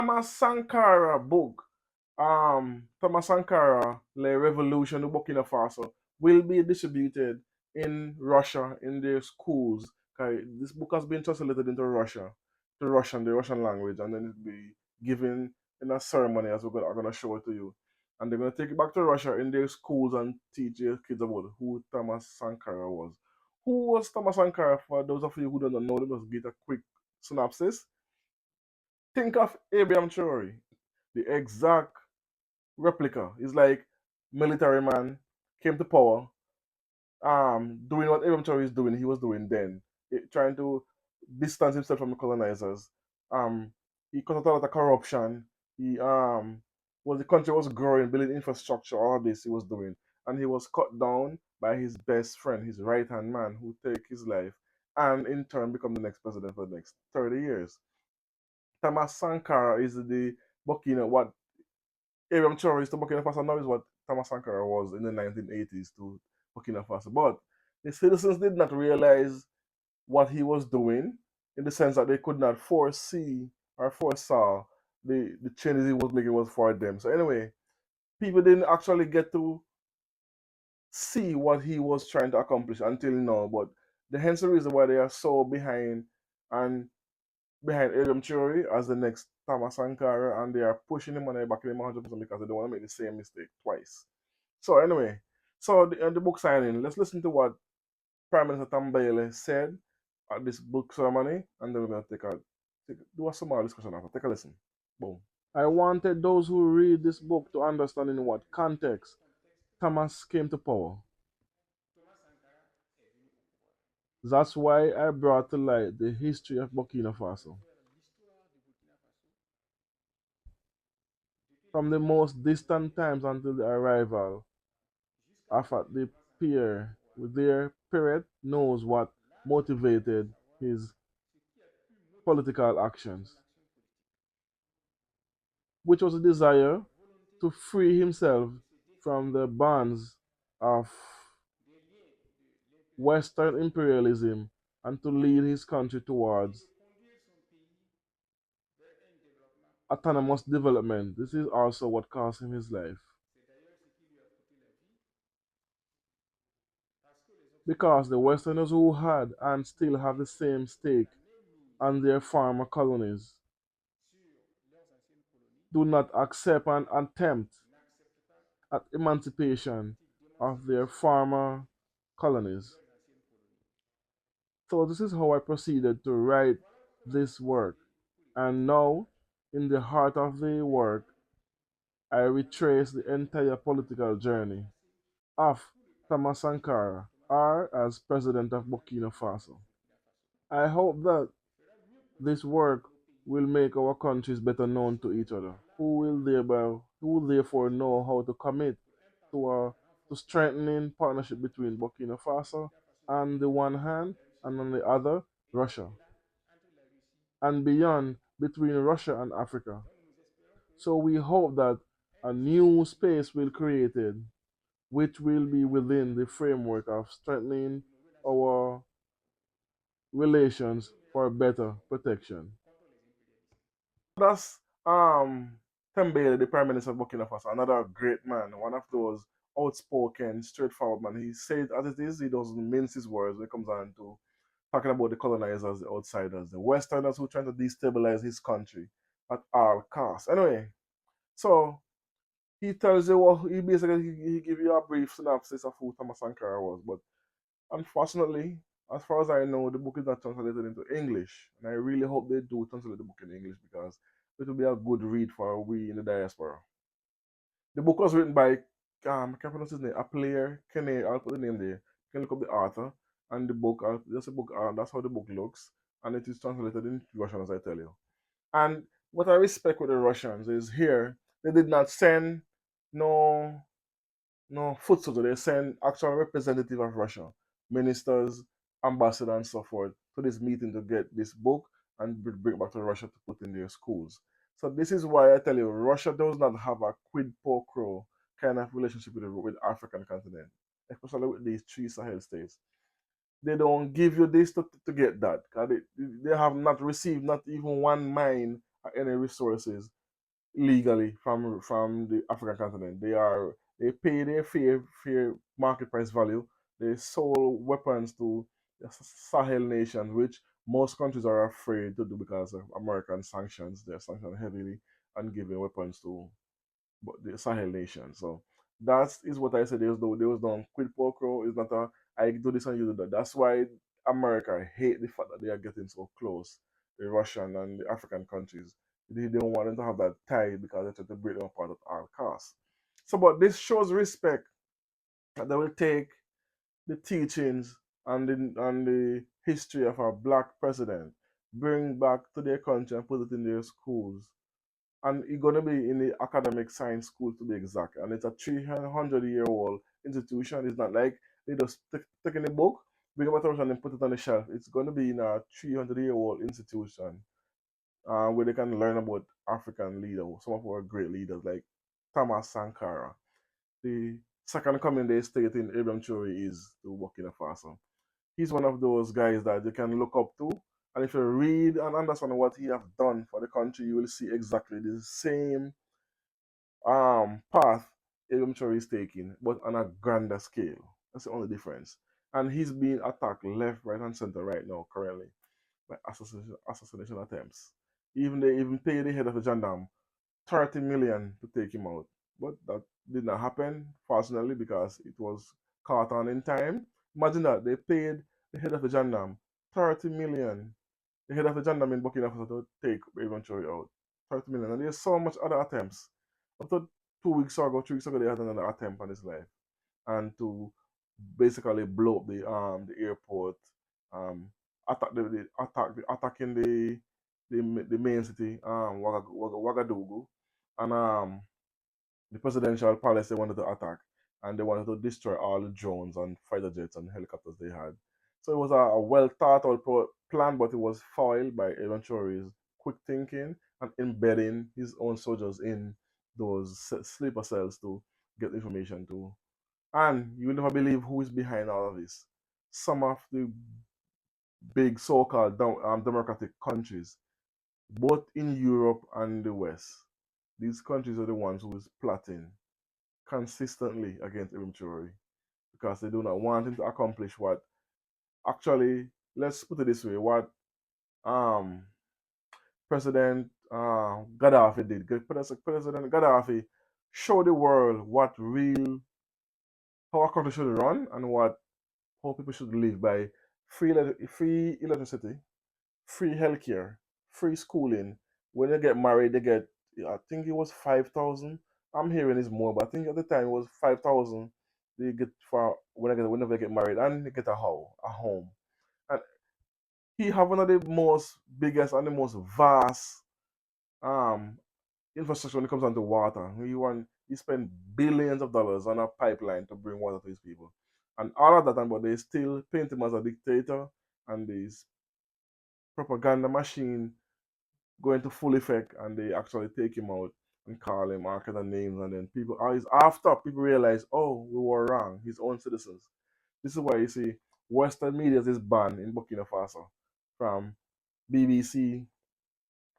Thomas Sankara book, Thomas Sankara, Le Revolution of Burkina Faso, will be distributed in Russia in their schools. Okay, this book has been translated into Russia, to Russian, the Russian language, and then it'll be given in a ceremony as I'm gonna show it to you. And they're gonna take it back to Russia in their schools and teach their kids about who Thomas Sankara was. Who was Thomas Sankara? For those of you who don't know, let us get a quick synopsis. Think of Abraham Traore, the exact replica. He's like military man, came to power, doing what Abraham Traore is doing, he was doing then, trying to distance himself from the colonizers. Um, he caused a lot of corruption. He was the country was growing, building infrastructure, all of this he was doing, and he was cut down by his best friend, his right hand man, who take his life, and in turn become the next president for the next 30 years. Thomas Sankara is the what Abraham Traore to Burkina Faso now is what Thomas Sankara was in the 1980s to Burkina Faso. But the citizens did not realize what he was doing in the sense that they could not foresee or foresaw the changes he was making was for them. So anyway, people didn't actually get to see what he was trying to accomplish until now. But hence the reason why they are so and behind Adam Theory as the next Thomas Sankara, and they are pushing him and they're backing him 100% because they don't want to make the same mistake twice. So anyway, so the book signing, let's listen to what Prime Minister Tambele said at this book ceremony, and then we're gonna do a small discussion after. Take a listen. Boom. I wanted those who read this book to understand in what context Thomas came to power. That's why I brought to light the history of Burkina Faso. From the most distant times until the arrival of the peer, their parent knows what motivated his political actions, which was a desire to free himself from the bonds of Western imperialism and to lead his country towards autonomous development. This is also what cost him his life. Because the Westerners who had and still have the same stake on their farmer colonies do not accept an attempt at emancipation of their farmer colonies. So, this is how I proceeded to write this work. And now, in the heart of the work, I retrace the entire political journey of Thomas Sankara, or as president of Burkina Faso. I hope that this work will make our countries better known to each other, who will therefore know how to commit to a to strengthening partnership between Burkina Faso on the one hand and on the other Russia, and beyond between Russia and Africa. So we hope that a new space will be created which will be within the framework of strengthening our relations for better protection. That's Tembele, the Prime Minister of Burkina Faso, another great man, one of those outspoken, straightforward man. He said as it is, he doesn't mince his words when it comes down to talking about the colonizers, the outsiders, the Westerners who are trying to destabilize his country at all costs. Anyway, so he tells you what he basically he give you a brief synopsis of who Thomas Sankara was, but unfortunately, as far as I know, the book is not translated into English, and I really hope they do translate the book in English because it will be a good read for we in the diaspora. The book was written by I can't pronounce his name, a player Kene. I'll put the name there. You can look up the author and the book. That's a book. That's how the book looks, and it is translated in Russian, as I tell you. And what I respect with the Russians is here they did not send no foot soldier. They send actual representative of Russia, ministers, ambassadors, and so forth to this meeting to get this book and bring it back to Russia to put in their schools. So this is why I tell you, Russia does not have a quid pro quo kind of relationship with the African continent, especially with these three Sahel states. They don't give you this to get that. 'Cause they have not received not even one mine any resources legally from the African continent. They pay their fair market price value. They sold weapons to the Sahel nations, which most countries are afraid to do because of American sanctions. They're sanctioned heavily and giving weapons to the Sahel nation. So that is what I said. There was no quid pro quo. It's not a I do this and you do that. That's why America hate the fact that they are getting so close, the Russian and the African countries. They don't want them to have that tie because they try to break them apart at all costs. So, but this shows respect that they will take the teachings and the history of our black president, bring back to their country and put it in their schools, and it's going to be in the academic science school to be exact. And it's a 300-year-old institution. It's not like they just take in the book, bring it back and put it on the shelf. It's going to be in a 300-year-old institution where they can learn about African leaders, some of our great leaders like Thomas Sankara. The second coming they state in Abraham Chori is the Burkina Faso. He's one of those guys that you can look up to. And if you read and understand what he has done for the country, you will see exactly the same path Abraham Chori is taking, but on a grander scale. That's the only difference. And he's being attacked left, right, and center right now, currently, by assassination attempts. Even they even paid the head of the gendarme 30 million to take him out. But that did not happen, fortunately, because it was caught on in time. Imagine that they paid the head of the gendarme 30 million. The head of the gendarme in Burkina Faso to take eventually out. 30 million. And there's so much other attempts. Up to 2 weeks ago, 3 weeks ago, they had another attempt on his life. And to basically blow up the airport, um, attacking the main city, Ouagadougou, and the presidential palace they wanted to attack, and they wanted to destroy all the drones and fighter jets and helicopters they had. So it was a well thought out plan, but it was foiled by Evan Chori's quick thinking and embedding his own soldiers in those sleeper cells to get information to. And you will never believe who is behind all of this. Some of the big so-called democratic countries, both in Europe and the West. These countries are the ones who is plotting consistently against Ibn Traore because they do not want him to accomplish what actually, let's put it this way, what um President Gaddafi did. President Gaddafi showed the world what real how a country should run and what how people should live by free electricity, free healthcare, free schooling. When they get married, they get I think it was 5,000. I'm hearing it's more, but I think at the time it was 5,000. They get for whenever they get married and they get a home. And he have one of the most biggest and the most vast um infrastructure when it comes down to water. He spent billions of dollars on a pipeline to bring water to his people. And all of that, but they still paint him as a dictator, and this propaganda machine go into full effect, and they actually take him out and call him all kind of names, and then people always after people realize, oh, we were wrong, his own citizens. This is why you see Western media is banned in Burkina Faso from BBC,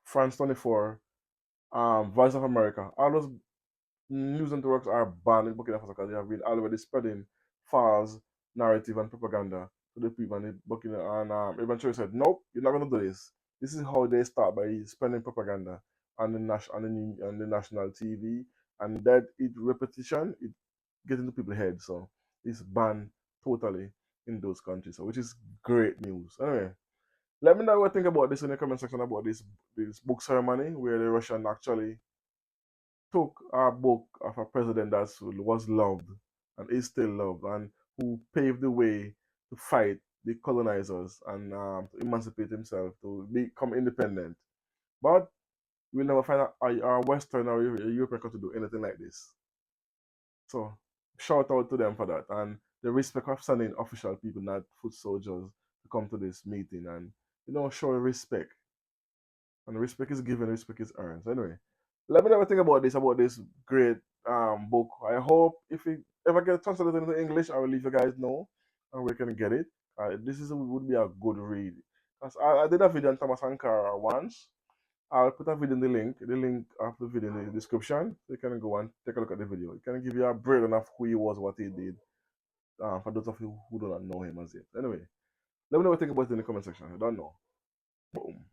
France 24, Voice of America. All those news networks are banned in Burkina Faso because they have been already spreading false narrative and propaganda to the people in Burkina. And eventually said, nope, you're not going to do this. This is how they start by spreading propaganda on the national TV, and that it repetition it gets into people's heads. So it's banned totally in those countries, so which is great news. Anyway, let me know what you think about this in the comment section about this book ceremony where the Russian actually took a book of a president that was loved and is still loved and who paved the way to fight the colonizers and to emancipate himself to become independent. But we'll never find a Western or a European country to do anything like this. So shout out to them for that and the respect of sending official people, not foot soldiers, to come to this meeting and show respect. And respect is given, respect is earned. So anyway, let me know what you think about this great book. I hope if I get translated into English, I will leave you guys know and we can get it. This would be a good read. Cause I did a video on Thomas Sankara once, I'll put a video in the link of the video in the description. So you can go and take a look at the video. It can give you a breakdown of who he was, what he did. For those of you who do not know him as yet. Anyway, let me know what you think about it in the comment section. I don't know. Boom.